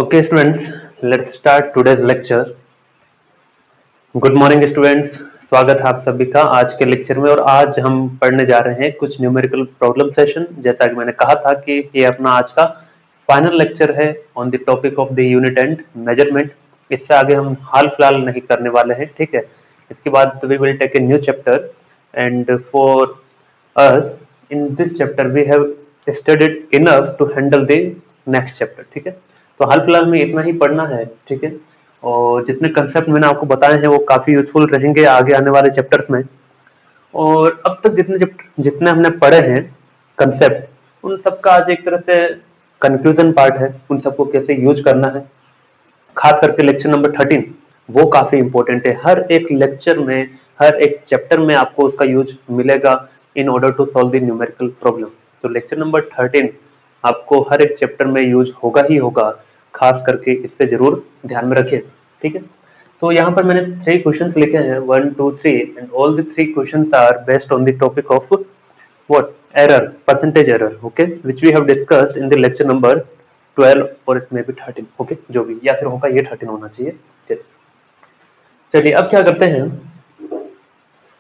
Okay, students, let's start today's lecture. Good morning students, स्वागत है आप सभी का आज के लेक्चर में। और आज हम पढ़ने जा रहे हैं कुछ न्यूमेरिकल प्रॉब्लम सेशन। जैसा कि मैंने कहा था कि ये अपना आज का फाइनल लेक्चर है on the topic of the unit and measurement. इससे आगे हम हाल फिलहाल नहीं करने वाले हैं, ठीक है। इसके बाद we will take a new chapter and for us in this chapter we have studied enough to handle the next chapter, ठीक है। तो हाल फिलहाल में इतना ही पढ़ना है, ठीक है। और जितने कंसेप्ट मैंने आपको बताए हैं वो काफी यूजफुल रहेंगे आगे आने वाले चैप्टर्स में। और अब तक जितने हमने पढ़े हैं कंसेप्ट, उन सबका आज एक तरह से कंक्लूजन पार्ट है, उन सबको कैसे यूज करना है। खास करके लेक्चर नंबर 13 वो काफी इंपॉर्टेंट है। हर एक लेक्चर में, हर एक चैप्टर में आपको उसका यूज मिलेगा in order to solve the numerical problem. तो लेक्चर नंबर 13 आपको हर एक चैप्टर में यूज होगा ही होगा, खास करके इससे जरूर ध्यान में रखिए, ठीक है। तो यहाँ पर मैंने 3 क्वेश्चंस लिखे हैं, 1 2 3 and all the 3 questions are based on the topic of what error, percentage error, okay, which we have discussed in the lecture number 12 or it may be 13, okay, जो भी, या फिर होगा ये 13 होना चाहिए। चलिए अब क्या करते हैं,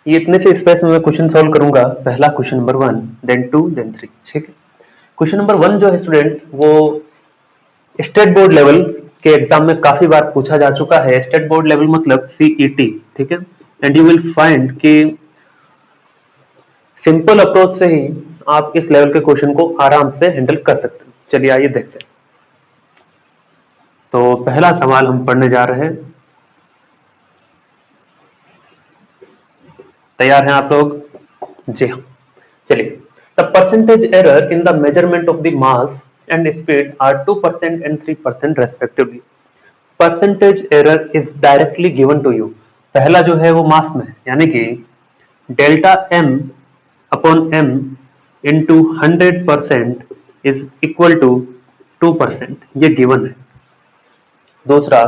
ये इतने से स्पेस में मैं क्वेश्चन सॉल्व करूंगा। पहला क्वेश्चन नंबर 1, देन 2, देन 3, ठीक है। क्वेश्चन नंबर 1 जो है स्टूडेंट, वो स्टेट बोर्ड लेवल के एग्जाम में काफी बार पूछा जा चुका है। स्टेट बोर्ड लेवल मतलब सीईटी, ठीक है। एंड यू विल फाइंड कि सिंपल अप्रोच से ही आप इस लेवल के क्वेश्चन को आराम से हैंडल कर सकते हैं। चलिए आइए देखते हैं। तो पहला सवाल हम पढ़ने जा रहे हैं। तैयार हैं आप लोग? जी हाँ, चलिए। The percentage error in the measurement of the mass and speed are 2% एंड 3% respectively. Percentage error is directly given to you. पहला जो है वो मास में, यानी कि delta M upon M into 100% is equal to 2%, ये गिवन है। दूसरा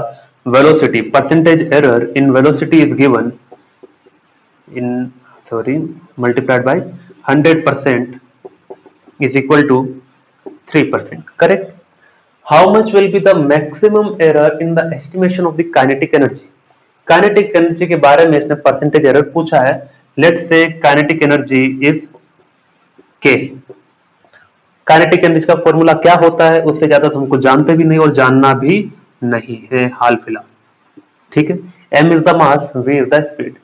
velocity, percentage error in velocity is given in multiplied by 100% is equal to 3%, correct? How much will be the maximum error in the estimation of the kinetic energy? Kinetic energy के बारे में इसने percentage error पूछा है। Let's say kinetic energy is के। Kinetic energy का formula क्या होता है उससे ज्यादा तो हमको जानते भी नहीं और जानना भी नहीं है हाल फिलहाल, ठीक है। m is the mass, v is the speed,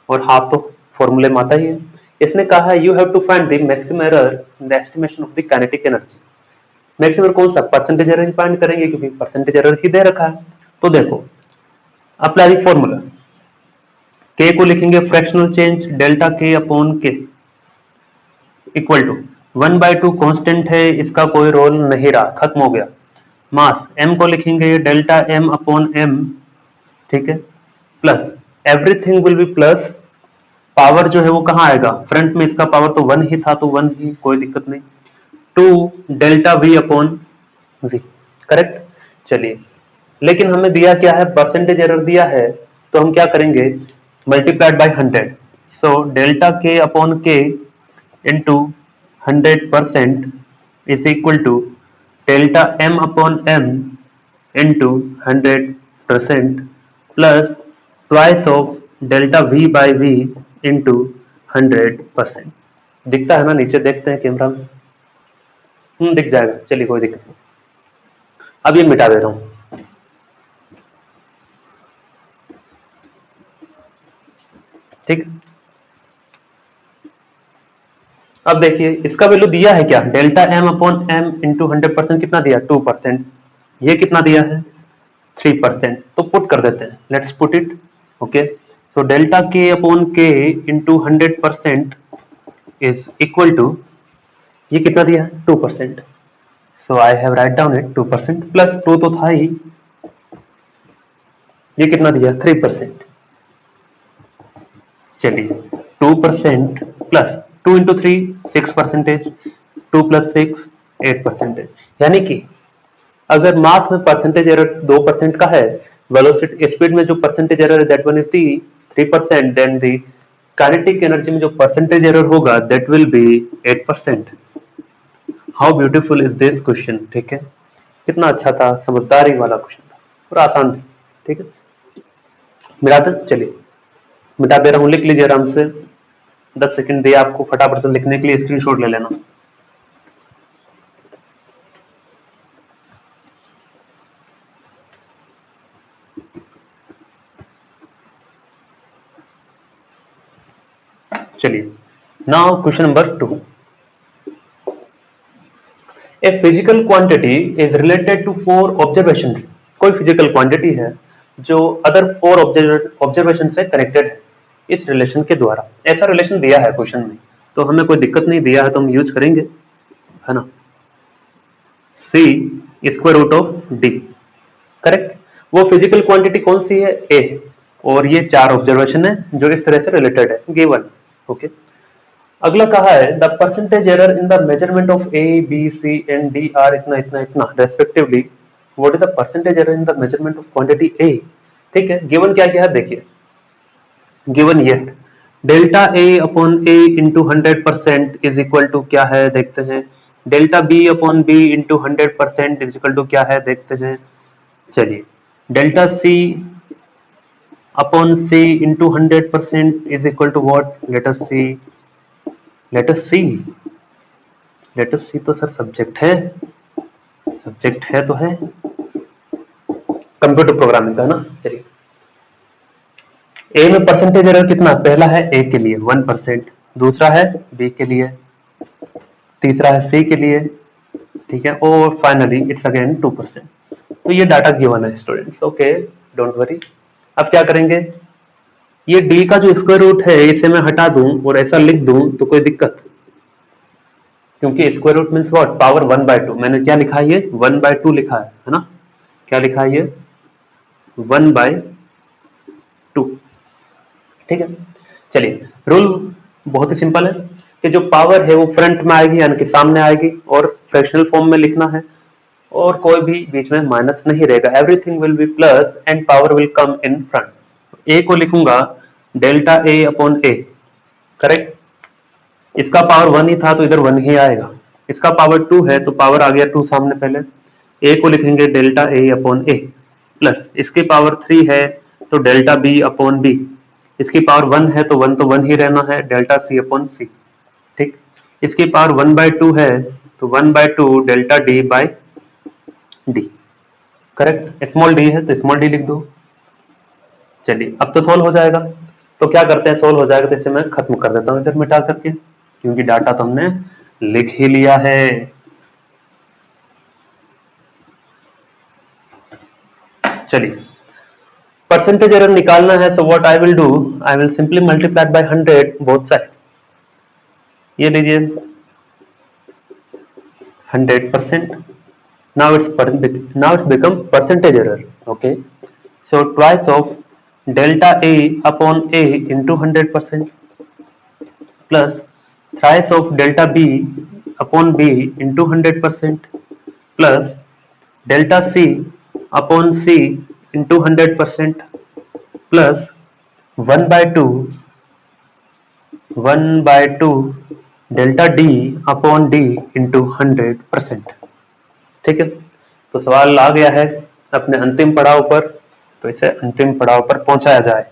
और हाफ तो फॉर्मूले में आता ही है। इसने कहा है you have to find the maximum error in the estimation of the kinetic energy. Maximum कौन सा? परसेंटेज एरर ही फाइंड करेंगे क्योंकि परसेंटेज एरर ही दे रखा है। तो देखो, अप्लाई द फॉर्मूला। k को लिखेंगे fractional change delta k upon k equal to 1/2 constant है, इसका कोई रोल नहीं रहा, खत्म हो गया। मास m को लिखेंगे डेल्टा m अपॉन m, ठीक है, plus everything will be plus. Power जो है वो कहाँ आएगा? फ्रंट में इसका पावर तो 1 ही था, तो 1 ही, कोई दिक्कत नहीं। 2 delta v upon v, correct. चलिए, लेकिन हमें दिया क्या है? परसेंटेज एरर दिया है, तो हम क्या करेंगे? Multiplied by 100। So delta k upon k into 100% is equal to delta m upon m into 100% plus twice of delta v by v into 100%। दिखता है ना? नीचे देखते हैं कैमरा में, दिख जाएगा। चलिए कोई दिक्कत नहीं, अब ये मिटा दे रहा हूं, ठीक। अब देखिए इसका वैल्यू दिया है क्या? Delta m upon m into 100% कितना दिया? 2%। ये कितना दिया है? 3%। तो पुट कर देते हैं, let's put it, okay. so delta k upon k into 100% is equal to, ये कितना दिया है? 2%। So I have write down it 2% plus 2 तो था ही, ये कितना दिया? 3%। चलिए 2% प्लस 2 इंटू 3 6%, 2 प्लस 6 8%। यानी कि अगर मास में परसेंटेज एरर 2% का है, वेलोसिटी स्पीड में जो परसेंटेज एरर है that one is 3%, then the kinetic energy में जो परसेंटेज एरर होगा that will be 8%। How beautiful is this question, ठीक है। कितना अच्छा था, समझदारी वाला क्वेश्चन था, पूरा आसान था। ठीक है, मिला दे, चलिए मिटा दे रहा हूं, लिख लीजिए आराम से। 10 सेकंड दिए आपको फटाफट से लिखने के लिए, स्क्रीनशॉट ले लेना। चलिए, now question number 2। A physical quantity is related to 4 observations. कोई फिजिकल क्वांटिटी है जो अदर 4 ऑब्जर्वेशन से कनेक्टेड है इस रिलेशन के द्वारा। ऐसा रिलेशन दिया है क्वेश्चन में, तो हमें कोई दिक्कत नहीं, दिया है तो हम यूज करेंगे, है ना। C square root of D, correct. वो फिजिकल क्वांटिटी कौन सी है? ए। और ये 4 ऑब्जर्वेशन है जो इस तरह से रिलेटेड है, गिवन। ओके, अगला कहा है the percentage error in the measurement of A B C and D are इतना इतना इतना respectively. What is the percentage error in the measurement of quantity A? ठीक है, गिवन क्या क्या है देखिए, गिवन ये delta A upon A into 100% is equal to क्या है देखते हैं, delta B upon B into 100% is equal to क्या है देखते हैं। चलिए, delta C upon C into 100% is equal to what, let us see, let us see, let us see तो सर सब्जेक्ट है, सब्जेक्ट है तो है कंप्यूटर प्रोग्रामिंग का ना। चलिए, ए में परसेंटेज एरर कितना, पहला है ए के लिए 1%, दूसरा है बी के लिए, तीसरा है सी के लिए, ठीक है, और फाइनली इट्स अगेन 2%। तो ये डाटा गिवन है स्टूडेंट्स, ओके, डोंट वरी। अब क्या करेंगे, ये डी का जो स्क्वायर रूट है इसे मैं हटा दूं और ऐसा लिख दूं तो कोई दिक्कत, क्योंकि square root means what, power 1/2। मैंने क्या लिखा है, ये 1/2 लिखा है ना, क्या लिखा है ये 1/2। ठीक है, चलिए, रूल बहुत ही सिंपल है कि जो पावर है वो फ्रंट में आएगी, यानी कि सामने आएगी, और फ्रैक्शनल फॉर्म में लिखना है, और कोई भी बीच में माइनस नहीं रहेगा, everything will be plus and power will come in front. A को लिखूंगा delta A upon A, correct. इसका पावर 1 ही था तो इधर 1 ही आएगा, इसका पावर 2 है तो पावर आ गया 2 सामने, पहले ए को लिखेंगे delta A upon A, plus इसकी पावर 3 है तो डेल्टा बी अपॉन बी, इसकी पावर 1 है तो 1 तो 1 ही रहना है, डेल्टा सी अपॉन सी। ठीक, इसकी पावर 1/2 है तो 1/2 delta D by D, correct. Small D है तो स्मॉल डी लिख दो। चलिए, अब तो सोल्व हो जाएगा। तो क्या करते हैं, सोल्व हो जाएगा तो इसे मैं खत्म कर देता हूं इधर मिटा करके, क्योंकि डाटा तो हमने लिख ही लिया है। चलिए, परसेंटेज एरर निकालना है, so what I will do, I will simply multiply by 100 both side. ये लीजिए 100%, now it's become percentage error, okay, so twice of delta a upon a into 100% plus thrice of delta b upon b into 100% plus delta c upon c into 100% plus 1/2 delta D upon D into 100%। ठीक है, तो सवाल आ गया है अपने अंतिम पड़ाव पर, तो इसे अंतिम पड़ाव पर पहुंचाया जाए।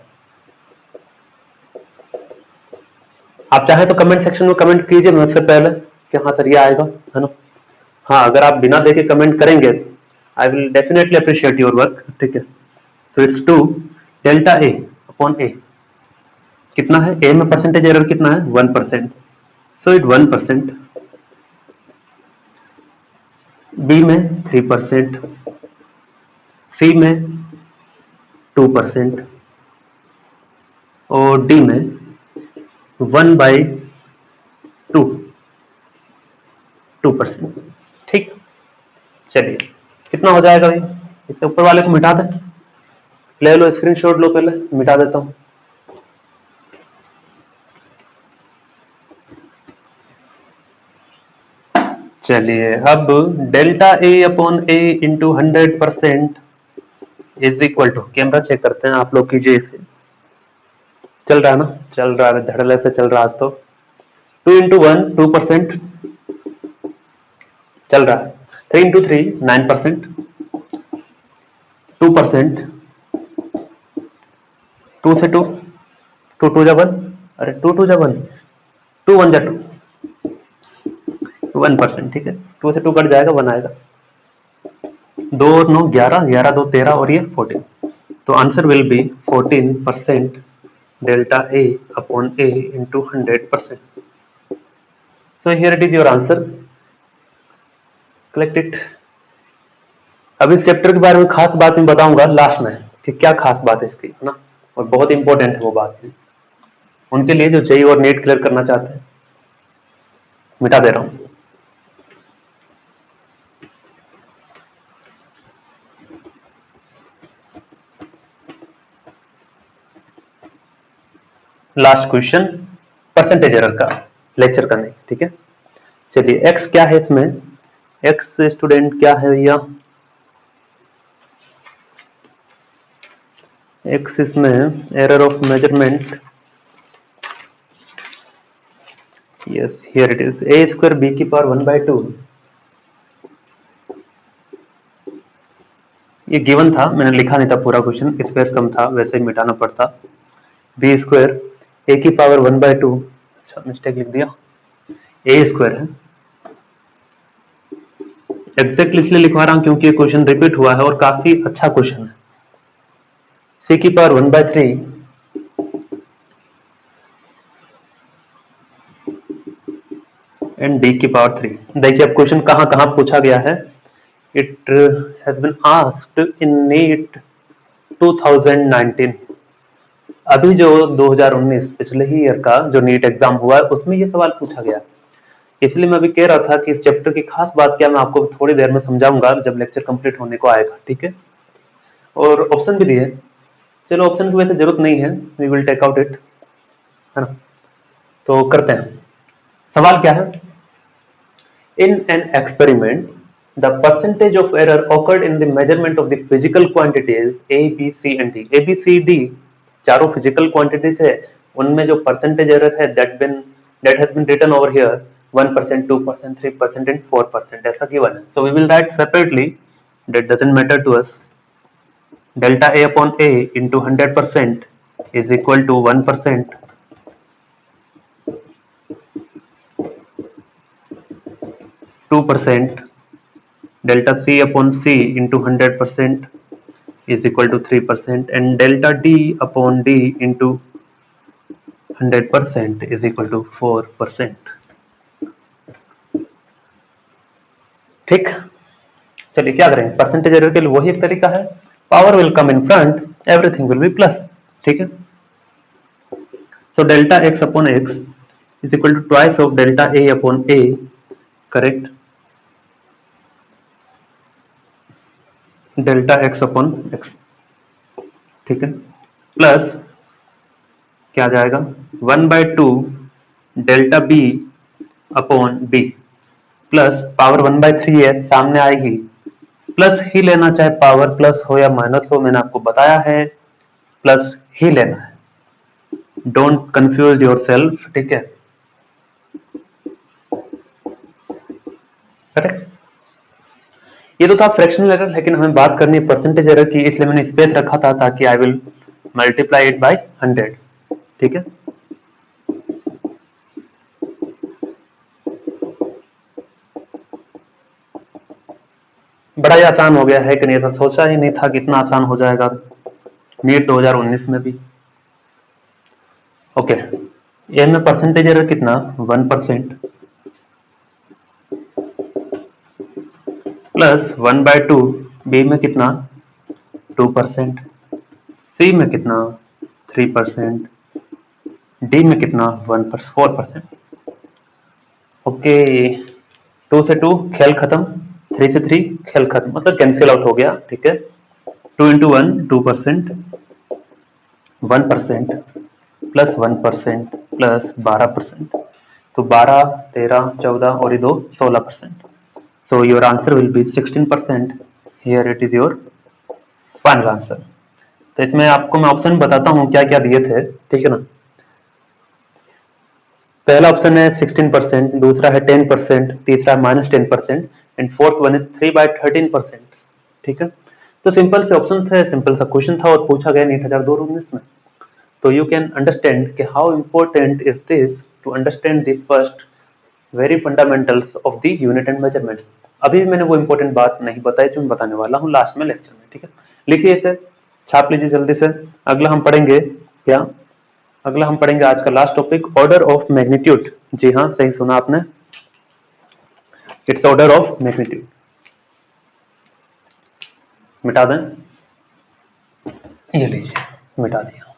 आप चाहे तो कमेंट सेक्शन में कमेंट कीजिए मुझसे पहले कि हाँ सर ये आएगा, है ना। हाँ, अगर आप बिना देखे कमेंट करेंगे I will definitely appreciate your work. ठीक है, so it's 2 delta A upon A, कितना है, ए में परसेंटेज एरर कितना है 1%, सो इट 1%, बी में 3%, सी में 2% और डी में 1/2%। ठीक, चलिए कितना हो जाएगा भाई, इससे ऊपर वाले को मिटा दें, ले लो स्क्रीनशॉट लो, पहले मिटा देता हूं। चलिए, अब delta A upon A into 100% is equal to, camera check करते हैं, आप लोग कीजिए इसे, चल रहा है ना, चल रहा है, धड़ल्ले से चल रहा है, तो 2 into 1 2% चल रहा है। 3 into 3 9%, 2%, 2 से 2, 2 2 जा 1, अरे 2 2 जा 1, 2 1 जा 2, 1%, ठीक है। 2 से 2 कट जाएगा, 1 आएगा। 2 और 9 11, 11 2 13 और ये 14। तो answer will be 14% delta A upon A into 100%. So here it is your answer. Collect it. अब इस चैप्टर के बारे में खास बात मैं बताऊंगा लास्ट में कि क्या खास बात है इसकी, है ना, और बहुत इंपॉर्टेंट है वो बात भी उनके लिए जो जेई और नेट क्लियर करना चाहते हैं। मिटा दे रहा हूं। लास्ट क्वेश्चन परसेंटेज एरर का लेक्चर करने, ठीक है। चलिए एक्स क्या है इसमें, एक्स स्टूडेंट क्या है भैया, एक्स इसमें error of measurement, yes here it is A square B की पावर 1/2। ये गिवन था, मैंने लिखा नहीं था पूरा क्वेश्चन, स्पेस कम था वैसे ही मिटाना पड़ता। बी स्क्वायर ए की पावर 1/2, अच्छा मिस्टेक लिख दिया, ए स्क्वायर है। एग्जैक्टली इसलिए लिखवा रहा हूं क्योंकि ये क्वेश्चन रिपीट हुआ है और काफी अच्छा क्वेश्चन है। सी की पावर 1/3 एंड डी की पावर 3। देखिए अब क्वेश्चन कहां कहां पूछा गया है। It has been asked in NEET 2019। अभी जो 2019 पिछले ही ईयर का जो नीट एग्जाम हुआ है उसमें ये सवाल पूछा गया। इसलिए मैं अभी कह रहा था कि इस चैप्टर की खास बात क्या मैं आपको थोड़ी देर में समझाऊंगा जब लेक्चर कंप्लीट होने को आएगा, ठीक है। और ऑप्शन भी दिए, चलो ऑप्शन की वैसे जरूरत नहीं है, we will take out it, है ना। तो करते हैं, सवाल क्या है। In an experiment the percentage of error occurred in the measurement of the physical quantities A, B, C and D। A, B, C, D चारों फिजिकल क्वांटिटीज है, उनमें जो परसेंटेज एरर है that has been written over here 1%, 2%, 3% and 4% ऐसा given है। So we will write separately, that doesn't matter to us। Delta A upon A into 100% is equal to 1%, 2%, delta C upon C into 100% is equal to 3% and delta D upon D into 100% is equal to 4%। ठीक, चलिए क्या करेंगे, percentage error के लिए वही एक तरीका है, power will come in front, everything will be plus, ठीक है। So delta X upon X is equal to twice of delta A upon A, correct, delta X upon X, ठीक है, प्लस क्या आ जाएगा 1/2 delta B upon B, plus power 1/3 है सामने आएगी, प्लस ही लेना, चाहे पावर प्लस हो या माइनस हो, मैंने आपको बताया है प्लस ही लेना है, डोंट कंफ्यूज योर सेल्फ, ठीक है, करेक्ट। ये तो था फ्रैक्शनल एरर, लेकिन हमें बात करनी है परसेंटेज एरर की, इसलिए मैंने स्पेस रखा था ताकि I will multiply it by 100, ठीक है। बड़ा ही आसान हो गया है कि नहीं, ऐसा सोचा ही नहीं था कि इतना आसान हो जाएगा नीट 2019 में भी। ओके, ए में परसेंटेज एरर कितना 1%, प्लस 1/2, बी में कितना 2%, सी में कितना 3%, डी में कितना 4%। ओके, 2 से 2 खेल खत्म, 3 से 3 खेल खत्म, मतलब कैंसिल आउट हो गया, ठीक है। 2 into 1 2%, 1% प्लस 1% प्लस 12%, तो 12 13 14 और ये 2 16%। So your answer will be 16%। Here it is your final answer. तो इसमें आपको मैं ऑप्शन बताता हूँ क्या क्या दिए थे, ठीक है ना। पहला ऑप्शन है 16%, दूसरा है 10%, तीसरा -10% एंड फोर्थ वन इज 3/13%। ठीक है, तो सिंपल से ऑप्शन थे, सिंपल सा क्वेश्चन था और पूछा गया नीट 2019 में। तो यू कैन अंडरस्टैंड कि how important is this to understand the first very fundamentals of the unit and measurements. अभी भी मैंने वो इंपॉर्टेंट बात नहीं बताई जो मैं बताने वाला हूँ लास्ट में लेक्चर में। ठीक है, लिखिए इसे, छाप लीजिए जल्दी से। अगला हम पढ़ेंगे क्या? अगला हम पढ़ेंगे आज का last topic, order of magnitude. जी हाँ, सही सुना आपने, इट्स ऑर्डर ऑफ मैग्नीट्यूड। मिटा दें, ये लीजिए, मिटा दिया।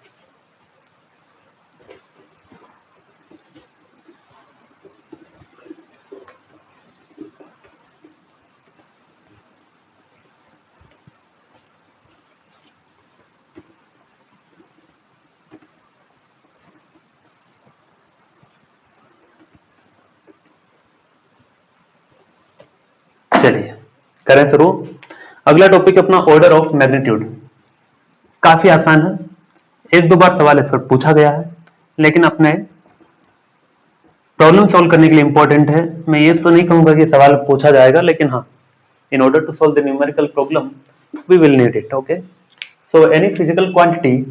चलिए करें शुरू। अगला टॉपिक अपना ऑर्डर ऑफ मैग्नीट्यूड। काफी आसान है, एक दो बार सवाल इस पर पूछा गया है, लेकिन अपने प्रॉब्लम सॉल्व करने के लिए इंपॉर्टेंट है। मैं ये तो नहीं कहूंगा कि सवाल पूछा जाएगा, लेकिन हाँ, in order to solve the numerical problem we will need it. Okay, so any physical quantity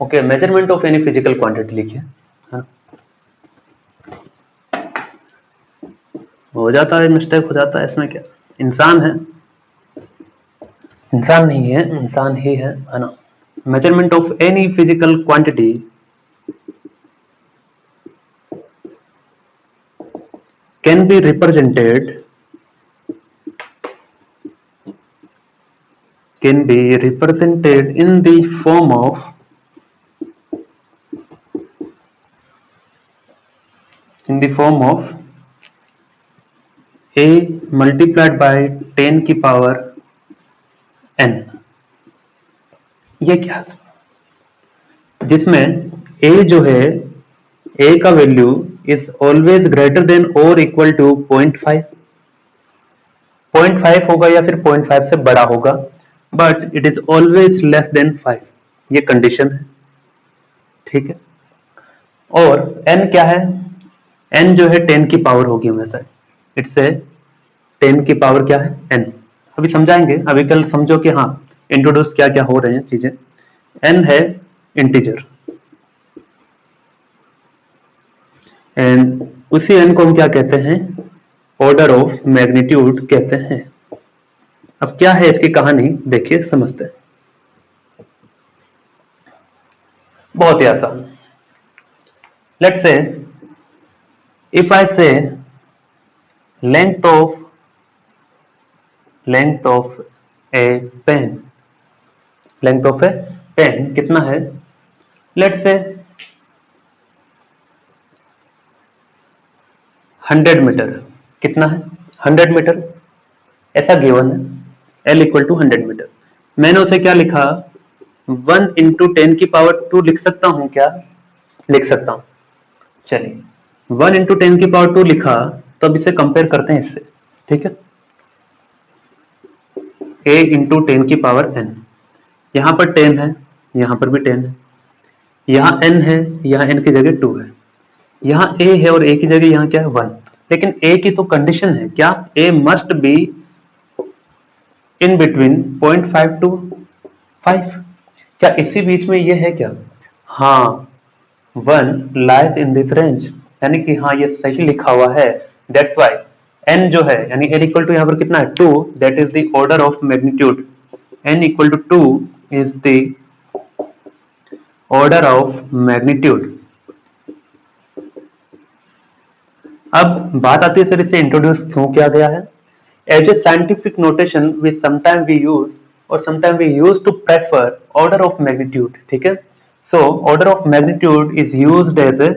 okay, measurement of any physical quantity लिखिए। हाँ, हो जाता है, मिस्टेक हो जाता है, इसमें क्या, इंसान है, इंसान नहीं है, इंसान ही है ना। measurement of any physical quantity can be represented in the form of a multiplied by 10 की पावर n। ये क्या है? जिसमें a जो है, a का value is always greater than और इक्वल टू 0.5, 0.5 होगा या फिर 0.5 से बड़ा होगा, but it is always less than 5, ये कंडीशन है। ठीक है, और n क्या है, n जो है 10 की पावर होगी हमेशा, इट्स ए 10 की पावर क्या है, n। अभी समझाएंगे, अभी कल समझो कि हाँ इंट्रोड्यूस क्या क्या हो रहे हैं चीजें। n है इंटीजर, एंड उसी n को हम क्या कहते हैं, ऑर्डर ऑफ मैग्नीट्यूड कहते हैं। अब क्या है इसकी कहानी, देखिए समझते हैं। बहुत ही आसान, let's say if I say length of a pen, length of a pen कितना है, लेट्स से 100 मीटर। कितना है, 100 मीटर, ऐसा गिवन है, L इक्वल टू 100 मीटर। मैंने उसे क्या लिखा, 1 इंटू 10 की पावर 2 लिख सकता हूं क्या, लिख सकता हूं। चलिए 1 इंटू 10 की पावर 2 लिखा, तो अब इसे कंपेयर करते हैं इससे। ठीक है, a इंटू 10 की पावर n, यहां पर 10 है, यहां पर भी 10 है, यहां n है, यहां n की जगह 2 है, यहां a है और a की जगह यहां क्या है 1। लेकिन a की तो कंडीशन है क्या, a must be in between 0.5 to 5, क्या इसी बीच में ये है क्या, हाँ 1 लाइज इन दिस रेंज, यानी कि हाँ ये सही लिखा हुआ है। दैट्स व्हाई n जो है, यानी n इक्वल टू यहाँ पर कितना है 2, that is the order of magnitude. n equal to 2 is the order of magnitude. अब बात आती है सर इसे इंट्रोड्यूस क्यों किया गया है। As a scientific notation we sometime we use, और sometime we use to prefer order of magnitude. ठीक है, so order of magnitude is used as a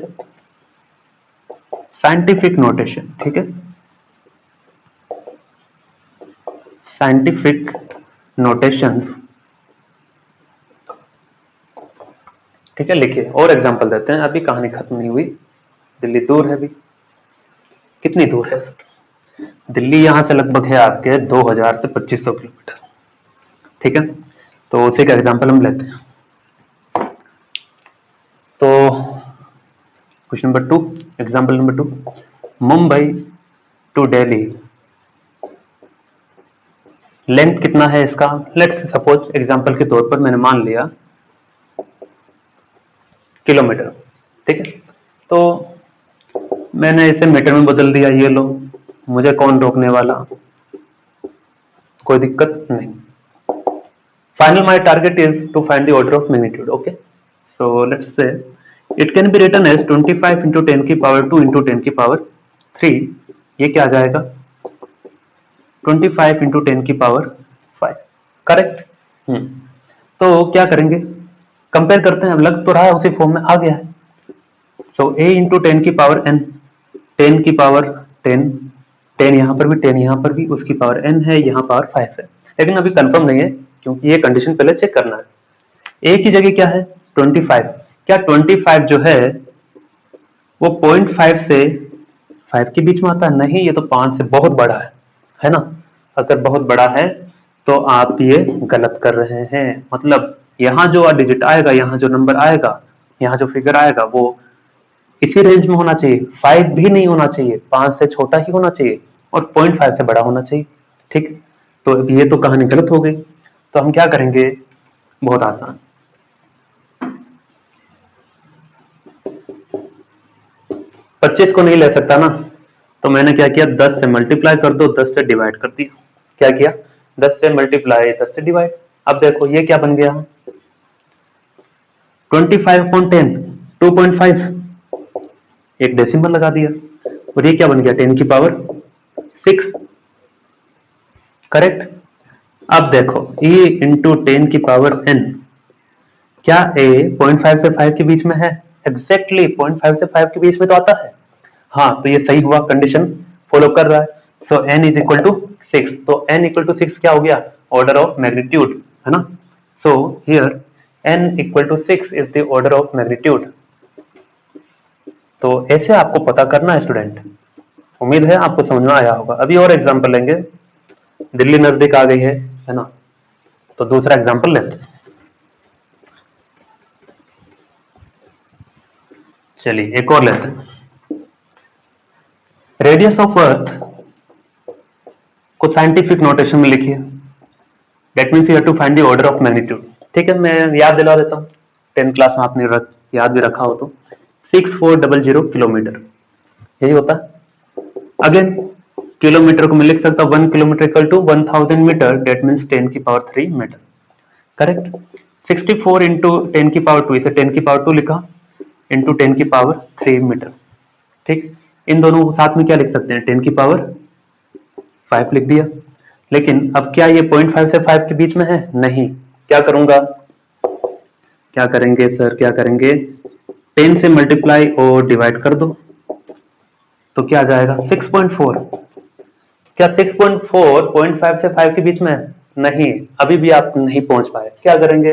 scientific notation. ठीक है, साइंटिफिक नोटेशंस। ठीक है, लिखिए और एग्जांपल देते हैं, अभी कहानी खत्म नहीं हुई। दिल्ली दूर है, भी कितनी दूर है सर, दिल्ली यहां से लगभग है आपके 2000 से 2500 किलोमीटर। ठीक है, तो उसी का एग्जांपल हम लेते हैं। Question number 2, example number 2, Mumbai to Delhi, length कितना है इसका? लेट्स सपोज एग्जाम्पल के तौर पर मैंने मान लिया किलोमीटर, ठीक है, तो मैंने इसे मीटर में बदल दिया, ये लो, मुझे कौन रोकने वाला, कोई दिक्कत नहीं। Final my target is to find the order of magnitude. Okay, so let's say it can be written as 25 into 10 की पावर 2 इंटू 10 की पावर 3। ये क्या आ जाएगा? 25 इंटू 10 की पावर 5, करेक्ट। तो क्या करेंगे, कंपेयर करते हैं, अब लग तो रहा है उसी फॉर्म में आ गया है। सो a इंटू 10 की पावर n, 10 की पावर 10, 10 यहाँ पर भी, 10 यहाँ पर भी, उसकी पावर n है, यहाँ पावर 5 है, लेकिन अभी कंफर्म नहीं है क्योंकि ये कंडीशन पहले चेक करना है। a की जगह क्या है? 25। क्या 25 जो है वो 0.5 से 5 के बीच में आता है? नहीं, ये तो 5 से बहुत बड़ा है ना। अगर बहुत बड़ा है तो आप ये गलत कर रहे हैं, मतलब यहाँ जो डिजिट आएगा, यहाँ जो नंबर आएगा, यहाँ जो फिगर आएगा वो इसी रेंज में होना चाहिए, 5 भी नहीं होना चाहिए, 5 से छोटा ही होना चाहिए और 0.5 से बड़ा होना चाहिए, ठीक। तो ये तो कहानी गलत हो गई, तो हम क्या करेंगे? बहुत आसान, 25 को नहीं ले सकता ना, तो मैंने क्या किया, 10 से मल्टीप्लाई कर दो, 10 से डिवाइड कर दिया। क्या किया? 10 से मल्टीप्लाई, 10 से डिवाइड। अब देखो ये क्या बन गया, 25/10, 2.5, एक डेसिमल लगा दिया, और ये क्या बन गया, 10 की पावर 6, करेक्ट। अब देखो e इंटू 10 की पावर n, क्या a 0.5 से 5 के बीच में है? एग्जैक्टली 0.5 से 5 के बीच में तो आता है, हाँ, तो ये सही हुआ, कंडीशन फॉलो कर रहा है। So n is equal to 6, तो n इक्वल टू 6 क्या हो गया? ऑर्डर ऑफ मैग्नीट्यूड, है ना। So here n equal to 6 is the order of magnitude. तो ऐसे आपको पता करना है स्टूडेंट, उम्मीद है आपको समझ में आया होगा। अभी और एग्जांपल लेंगे, दिल्ली नजदीक आ गई है ना, तो दूसरा एग्जांपल लेते हैं। चलिए एक और लेते हैं, रेडियस ऑफ अर्थ को साइंटिफिक नोटेशन में लिखिए, that means you have to find the order of magnitude, ठीक है। मैं याद दिला देता हूँ, 10th क्लास में आपने याद भी रखा हो तो, 6400 किलोमीटर यही होता है। अगेन किलोमीटर को मैं लिख सकता हूँ 1 kilometre equal to 1000 metre, that means 10 की पावर 3 मीटर, करेक्ट। 64 इंटू 10 की पावर 2, इसे 10 की पावर 2 लिखा, इंटू 10 की पावर 3 मीटर, ठीक। इन दोनों को साथ में क्या लिख सकते हैं, 10 की पावर 5 लिख दिया। लेकिन अब क्या ये 0.5 से 5 के बीच में है? नहीं, क्या करूंगा, क्या करेंगे सर, क्या करेंगे, 10 से मल्टीप्लाई और डिवाइड कर दो, तो क्या आ जाएगा, 6.4। क्या 6.4 0.5 से 5 के बीच में है? नहीं, अभी भी आप नहीं पहुंच पाए, क्या करेंगे,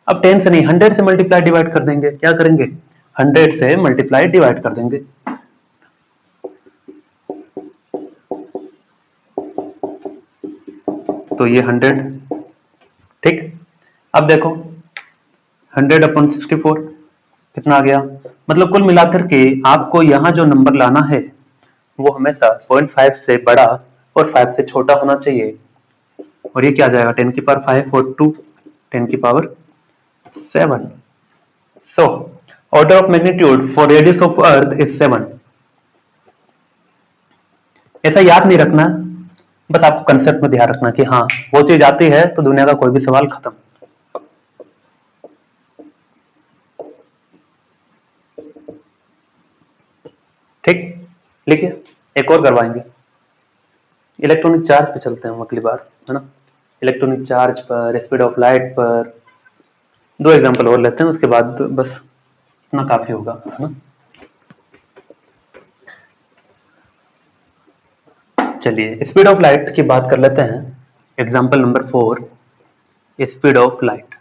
अब 10 से नहीं, 100 से मल्टीप्लाई डिवाइड कर देंगे। क्या करेंगे, 100 से मल्टीप्लाई डिवाइड कर देंगे, तो ये 100, ठीक। अब देखो 100/64 कितना आ गया, मतलब कुल मिलाकर के आपको यहाँ जो नंबर लाना है वो हमेशा 0.5 से बड़ा और 5 से छोटा होना चाहिए, और ये क्या आ जाएगा, 10 की पावर 5 और 2 10 की power 7। So order of magnitude for radius of earth is 7। ऐसा याद नहीं रखना, बस आपको कंसेप्ट में ध्यान रखना कि हाँ वो चीज आती है तो दुनिया का कोई भी सवाल खत्म। ठीक, लिखिए, एक और करवाएंगे, इलेक्ट्रॉनिक चार्ज पे चलते हैं हम अगली बार, है ना। इलेक्ट्रॉनिक चार्ज पर, स्पीड ऑफ लाइट पर 2 एग्जांपल और लेते हैं, उसके बाद बस इतना काफी होगा, है ना। चलिए स्पीड ऑफ लाइट की बात कर लेते हैं, example number 4, speed of light.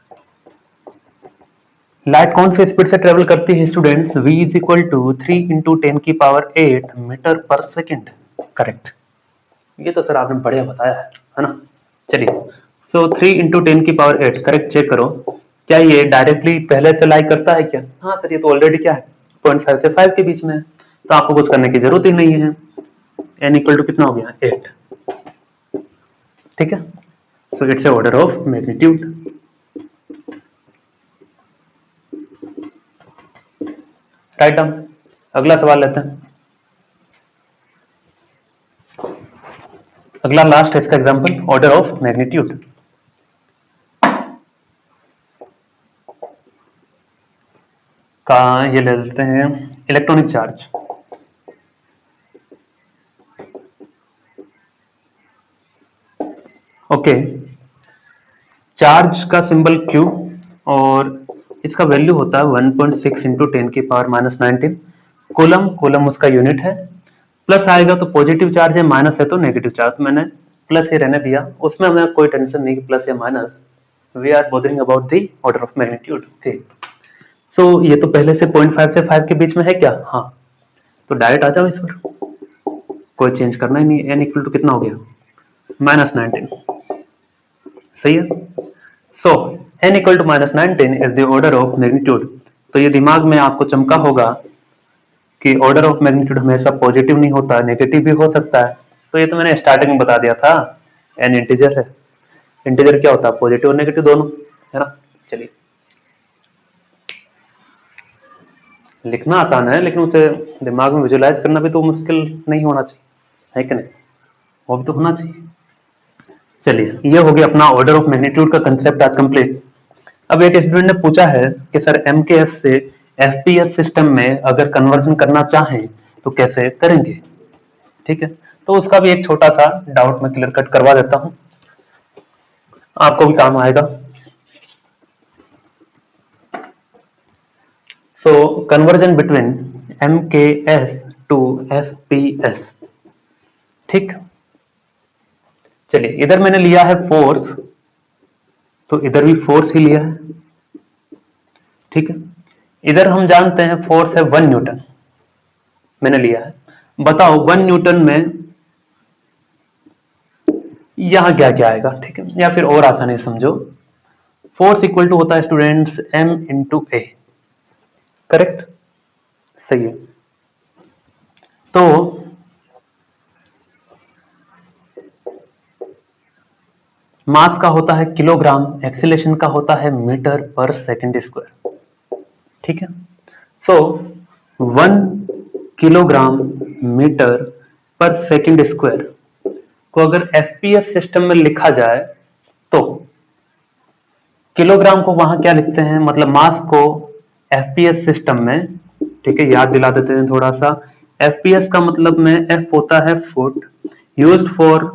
Light कौन सी स्पीड से ट्रेवल करती है students? v is equal to 3 into 10 की पावर 8 मीटर पर सेकेंड, करेक्ट। ये तो सर आपने बढ़िया बताया है ना। चलिए, सो 3 इंटू 10 की पावर 8, करेक्ट, चेक करो क्या ये डायरेक्टली पहले से लाई करता है क्या? हाँ सर, ये तो ऑलरेडी क्या है, 0.5 से 5 के बीच में है, तो आपको कुछ करने की जरूरत ही नहीं है। n इक्वल टू कितना हो गया 8, ठीक है। So it's a order of magnitude. Write down. अगला सवाल लेते हैं। अगला लास्ट है इसका एग्जांपल, ऑर्डर ऑफ मैग्नीट्यूड। का ये ले लेते हैं इलेक्ट्रॉनिक चार्ज। ओके, चार्ज का सिंबल Q और इसका वैल्यू होता है 1.6 इंटू 10 की पावर माइनस 19 कूलम। कूलम उसका यूनिट है। प्लस आएगा तो पॉजिटिव चार्ज है, माइनस है तो नेगेटिव चार्ज। तो मैंने प्लस ही रहने दिया, उसमें हमें कोई टेंशन नहीं कि प्लस या minus. We are bothering about the order of magnitude. ठीक, सो ये तो पहले से 0.5 से 5 के बीच में है क्या? हाँ, तो डायरेक्ट आ जाओ इस पर, कोई चेंज करना ही नहीं। n इक्वल टू कितना हो गया माइनस 19, सही है। So n equal to minus 19 is the order of magnitude. तो ये दिमाग में आपको चमका होगा कि ऑर्डर ऑफ मैग्नीट्यूड हमेशा पॉजिटिव नहीं होता, नेगेटिव भी हो सकता है। तो ये तो मैंने स्टार्टिंग में बता दिया था, n इंटीजर है। इंटीजर क्या होता है? पॉजिटिव और नेगेटिव दोनों, है ना। चलिए, लिखना आसान है लेकिन उसे दिमाग में विजुलाइज करना भी तो मुश्किल नहीं होना चाहिए, है कि नहीं? वो भी तो होना चाहिए। चलिए, ये हो गया अपना ऑर्डर ऑफ मैग्नीट्यूड का कंसेप्ट आज कंप्लीट। अब एक स्टूडेंट ने पूछा है कि सर MKS से FPS सिस्टम में अगर कन्वर्जन करना चाहें तो कैसे करेंगे? ठीक है, तो उसका भी एक छोटा सा डाउट मैं क्लियर कट करवा देता हूं, आपको भी काम आएगा। So conversion between MKS to FPS, ठीक। चलिए, इधर मैंने लिया है फोर्स, तो इधर भी फोर्स ही लिया है, ठीक है। इधर हम जानते हैं फोर्स है 1 न्यूटन, मैंने लिया है। बताओ 1 न्यूटन में यहां क्या क्या आएगा, ठीक है। या फिर और आसानी से समझो, फोर्स इक्वल टू होता है स्टूडेंट्स M इंटू ए, करेक्ट, सही है। तो मास का होता है किलोग्राम, एक्सीलरेशन का होता है मीटर पर सेकंड स्क्वायर, ठीक है। सो 1 किलोग्राम मीटर पर सेकंड स्क्वायर को अगर FPS सिस्टम में लिखा जाए तो किलोग्राम को वहां क्या लिखते हैं, मतलब मास को FPS सिस्टम में, ठीक है, याद दिला देते हैं थोड़ा सा। FPS का मतलब में F होता है फुट, यूज्ड फॉर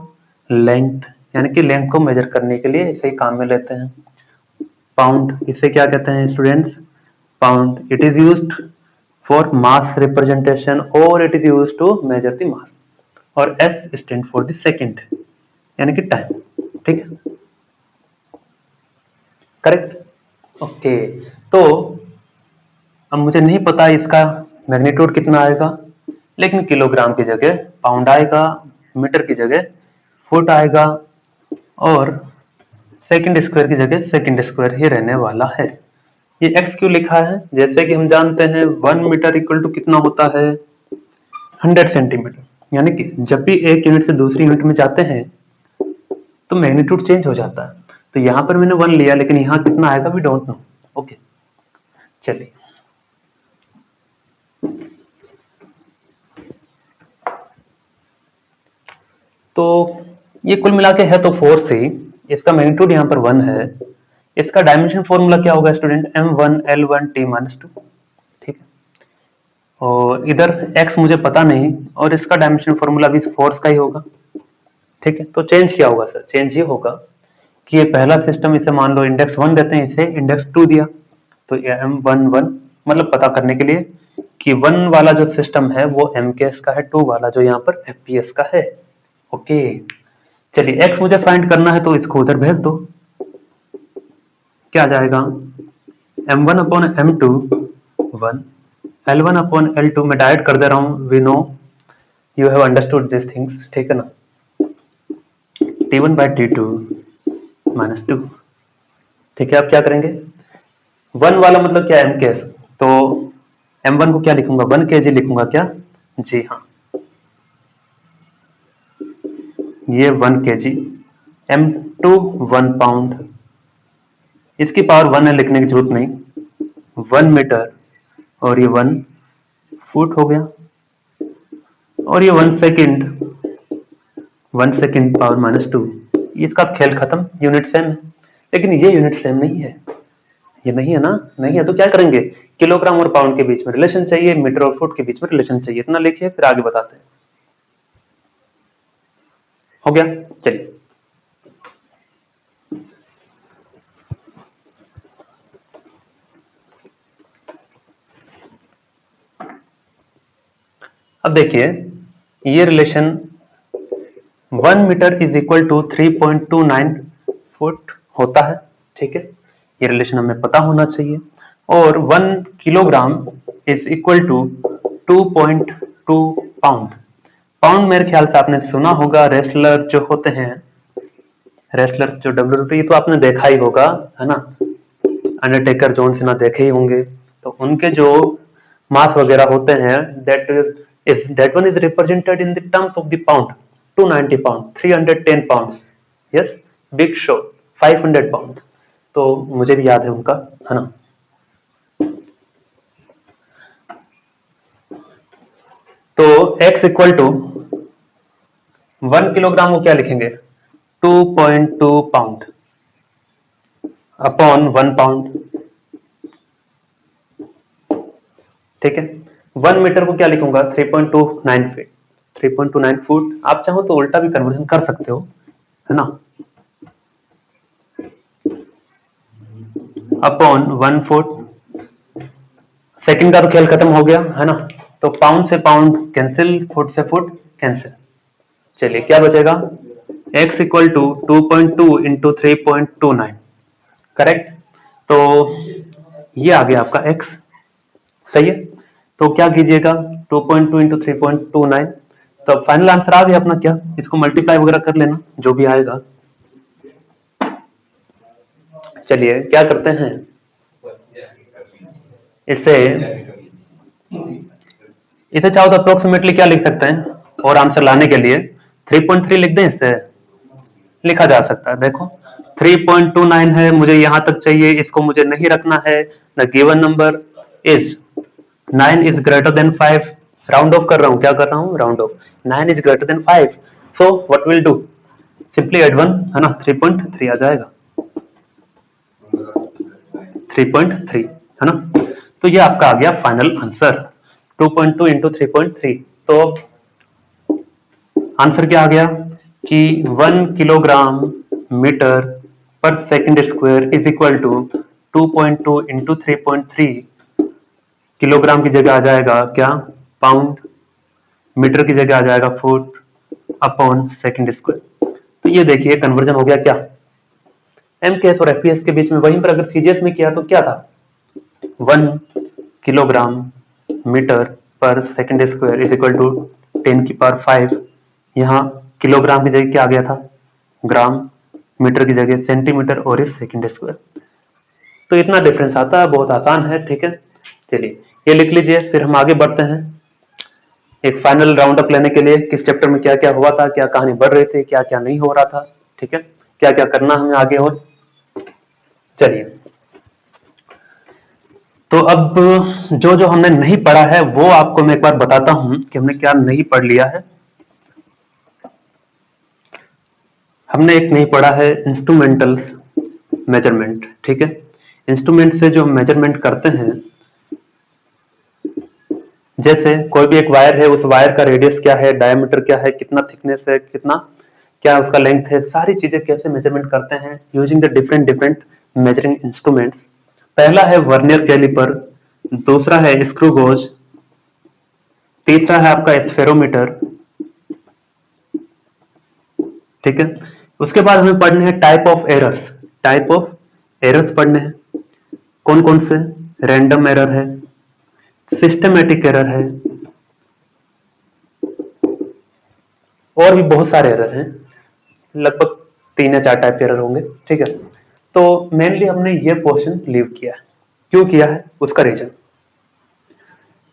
लेंथ, यानी कि लेंथ को मेजर करने के लिए इसे काम में लेते हैं। पाउंड, इसे क्या कहते हैं students? Pound. It is used for mass representation और it is used to measure the mass. और S stand for the second, यानी कि टाइम, ठीक है, करेक्ट। ओके, तो अब मुझे नहीं पता इसका मैग्नीट्यूड कितना आएगा, लेकिन किलोग्राम की जगह पाउंड आएगा, मीटर की जगह फुट आएगा, और सेकंड स्क्वायर की जगह सेकंड स्क्वायर ही रहने वाला है। ये x क्यों लिखा है? जैसे कि हम जानते हैं 1 मीटर इक्वल टू कितना होता है 100 सेंटीमीटर, यानी कि जब भी एक यूनिट से दूसरी यूनिट में जाते हैं तो मैग्नीट्यूड चेंज हो जाता है। तो यहां पर मैंने 1 लिया, लेकिन यहां कितना आएगा वी डोंट नो। ओके, चलिए, तो ये कुल मिला के है तो फोर्स ही, इसका मैग्नीट्यूड यहाँ पर 1 है। इसका डायमेंशन फॉर्मूला क्या होगा स्टूडेंट? M1L1T-2, ठीक है। और इधर x मुझे पता नहीं, और इसका डायमेंशन फॉर्मूला भी फोर्स का ही होगा, ठीक है। तो चेंज क्या होगा सर? चेंज ये होगा कि ये पहला सिस्टम, इसे मान लो इंडेक्स 1 देते हैं, इसे इंडेक्स 2 दिया, तो M11 मतलब पता करने के लिए कि 1 वाला जो सिस्टम है वो MKS का है, 2 वाला जो यहाँ पर FPS का है। ओके, चलिए, x मुझे फाइंड करना है तो इसको उधर भेज दो। क्या जाएगा? M1 upon M2 1, L1 upon L2 में डायरेक्ट कर दे रहा हूं, we know you have understood this things, ठीक है ना। T1 बाई T2 माइनस 2, ठीक है। अब क्या करेंगे? 1 वाला मतलब क्या? MKS, तो M1 को क्या लिखूंगा, 1 kg लिखूंगा क्या? जी हाँ, ये 1 kg। M2 1 पाउंड, इसकी पावर 1 है, लिखने की जरूरत नहीं। 1 मीटर और ये 1 फुट हो गया, और ये 1 सेकेंड, 1 सेकेंड पावर -2। इसका खेल खत्म, यूनिट सेम है। लेकिन ये यूनिट सेम नहीं है, ये नहीं है ना, नहीं है तो क्या करेंगे, किलोग्राम और पाउंड के बीच में रिलेशन चाहिए, मीटर और फुट के बीच में रिलेशन चाहिए। इतना लिखिए, फिर आगे बताते हैं। हो गया, चलिए। अब देखिए, ये relation 1 metre is equal to 3.29 foot होता है, ठीक है, ये रिलेशन हमें पता होना चाहिए। और 1 kilogram is equal to 2.2 pound. Pound मेरे ख्याल से आपने सुना होगा, रेसलर जो होते हैं, रेसलर जो WWE, ये तो आपने देखा ही होगा, है ना, अंडरटेकर, जॉन सीना देखे ही होंगे। तो उनके जो मास वगैरह होते हैं, that one is represented in the terms of the pound, 290 pound, 310 pounds, yes, Big Show 500 pounds। तो मुझे भी याद है उनका, है ना। तो x इक्वल टू 1 किलोग्राम को क्या लिखेंगे, 2.2 पाउंड अपॉन 1 पाउंड, ठीक है। 1 मीटर को क्या लिखूंगा, 3.29 फीट, 3.29 फुट। आप चाहो तो उल्टा भी कन्वर्जन कर सकते हो, है ना, अपॉन 1 फुट। सेकंड का तो खेल खत्म हो गया, है ना। तो पाउंड से पाउंड कैंसिल, फुट से फुट कैंसिल। चलिए, क्या बचेगा, x equal to 2.2 into 3.29, correct. तो ये आ गया आपका x, सही है। तो क्या कीजिएगा, 2.2 इंटू 3.29, तो फाइनल आंसर आ गया अपना। क्या इसको मल्टीप्लाई वगैरह कर लेना, जो भी आएगा। चलिए क्या करते हैं, इसे इसे चाहो तो अप्रोक्सीमेटली क्या लिख सकते हैं, और आंसर लाने के लिए 3.3 लिख दें, इससे लिखा जा सकता है। देखो 3.29 है, मुझे यहां तक चाहिए, इसको मुझे नहीं रखना है। The given number is 9 is greater than 5। Round off कर रहा हूं, क्या कर रहा हूं, round off. 9 is greater than 5, so what will do, simply add 1, है ना, 3.3 आ जाएगा, 3.3, है ना। तो ये आपका आ गया फाइनल आंसर, 2.2 इंटू 3.3। तो आंसर क्या आ गया कि 1 किलोग्राम मीटर पर second square is equal to 2.2 into 3.3। Kilogram की जगह आ जाएगा क्या, पाउंड, मीटर की जगह आ जाएगा फुट, अपॉन सेकंड स्क्वायर। तो ये देखिए कन्वर्जन हो गया क्या, एमकेएस और एफपीएस के बीच में। वहीं पर अगर सीजीएस में किया तो क्या था, 1 किलोग्राम मीटर पर second square is equal to 10 की पावर 5। यहाँ किलोग्राम की जगह क्या आ गया था, ग्राम, मीटर की जगह सेंटीमीटर, और इस सेकंड स्क्वायर। तो इतना डिफरेंस आता है, बहुत आसान है, ठीक है। चलिए ये लिख लीजिए, फिर हम आगे बढ़ते हैं एक फाइनल राउंड अप लेने के लिए, किस चैप्टर में क्या क्या हुआ था, क्या कहानी बढ़ रही थी, क्या क्या नहीं हो रहा था, ठीक है, क्या क्या करना हमें आगे। और चलिए, तो अब जो जो हमने नहीं पढ़ा है वो आपको मैं एक बार बताता हूं कि हमने क्या नहीं पढ़ लिया है। हमने एक नहीं पढ़ा है, इंस्ट्रूमेंटल्स मेजरमेंट, ठीक है। इंस्ट्रूमेंट से जो मेजरमेंट करते हैं, जैसे कोई भी एक वायर है, उस वायर का रेडियस क्या है, डायमीटर क्या है, कितना थिकनेस है, कितना क्या उसका लेंथ है, सारी चीजें कैसे मेजरमेंट करते हैं using the different different measuring instruments. पहला है वर्नियर कैलिपर, दूसरा है स्क्रू गोज, तीसरा है आपका स्फेरोमीटर, ठीक है। उसके बाद हमें पढ़ने हैं type of errors, type of errors पढ़ने हैं। कौन कौन से, रैंडम एरर है, सिस्टमेटिक एरर है, और भी बहुत सारे एरर हैं, लगभग 3 या 4 टाइप के एरर होंगे, ठीक है। तो मेनली हमने ये पोर्शन लीव किया है, क्यों किया है उसका रीजन।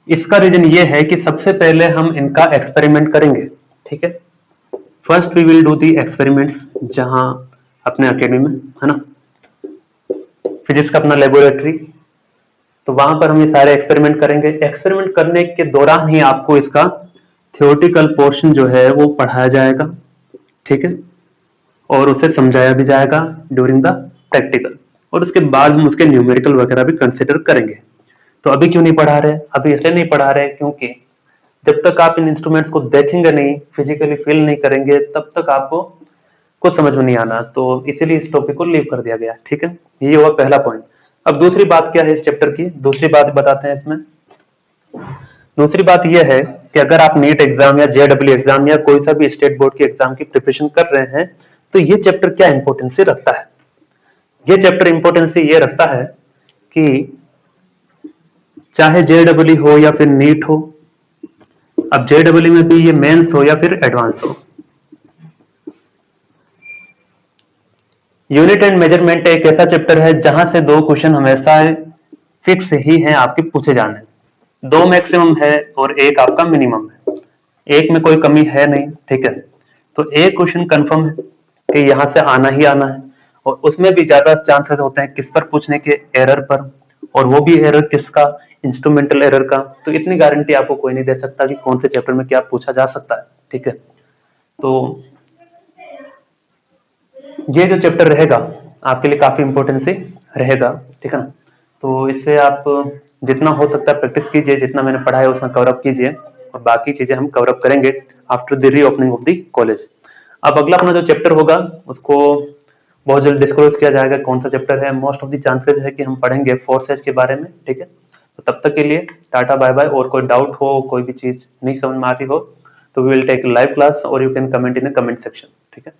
इसका रीजन ये है कि सबसे पहले हम इनका एक्सपेरिमेंट करेंगे, ठीक है। First we will do the experiments, जहां अपने अकेडमी में, है ना, फिजिक्स का अपना लेबोरेटरी, तो वहां पर हम ये सारे एक्सपेरिमेंट करेंगे। एक्सपेरिमेंट करने के दौरान ही आपको इसका थियोरेटिकल पोर्शन जो है वो पढ़ाया जाएगा, ठीक है, और उसे समझाया भी जाएगा ड्यूरिंग द प्रैक्टिकल, और उसके बाद हम उसके न्यूमेरिकल वगैरह भी कंसिडर करेंगे। तो अभी क्यों नहीं पढ़ा रहे? अभी इसलिए नहीं पढ़ा रहे क्योंकि जब तक आप इन इंस्ट्रूमेंट्स को देखेंगे नहीं, फिजिकली फील नहीं करेंगे, तब तक आपको कुछ समझ में नहीं आना। तो इसीलिए इस टॉपिक को लीव कर दिया गया, ठीक है। ये हुआ पहला पॉइंट। अब दूसरी बात क्या है इस चैप्टर की, दूसरी बात बताते हैं इसमें। दूसरी बात यह है कि अगर आप नीट एग्जाम या जेडब्ल्यू एग्जाम या कोई सा भी स्टेट बोर्ड के एग्जाम की प्रिपरेशन कर रहे हैं, तो ये चैप्टर क्या इंपॉर्टेंस रखता है? ये चैप्टर इंपॉर्टेंस ये रखता है कि चाहे जेडब्ल्यू हो या फिर नीट हो, अब जेडब्ल्यू में भी ये मेंस हो या फिर एडवांस हो, यूनिट एंड मेजरमेंट एक ऐसा चैप्टर है जहां से दो क्वेश्चन हमेशा फिक्स ही हैं आपके पूछे जाने, दो मैक्सिमम है और एक आपका मिनिमम है, एक में कोई कमी है नहीं, ठीक है। तो एक क्वेश्चन कंफर्म है कि यहां से आना ही आना है, और उसमें भी ज्यादा चांसेस होते हैं किस पर पूछने के, एरर पर, और वो भी एरर किसका, इंस्ट्रूमेंटल एरर का। तो इतनी गारंटी आपको कोई नहीं दे सकता कि कौन से चैप्टर में क्या पूछा जा सकता है, ठीक है। तो ये जो चैप्टर रहेगा आपके लिए काफी इंपॉर्टेंट रहेगा, ठीक है ना। तो इससे आप जितना हो सकता है प्रैक्टिस कीजिए, जितना मैंने पढ़ा है उसमें कवर अप कीजिए, और बाकी चीजें हम कवर अप करेंगे after the reopening of the college. अब अगला अपना जो चैप्टर होगा उसको बहुत जल्द डिस्क्लोज किया जाएगा कौन सा चैप्टर है। मोस्ट ऑफ द चांसेस है कि हम पढ़ेंगे फोर्सेज के बारे में, ठीक है। तो तब तक के लिए टाटा बाय बाय। और कोई डाउट हो, कोई भी चीज नहीं समझ में आती हो, तो we will take live class और you can comment in the comment section, ठीक है।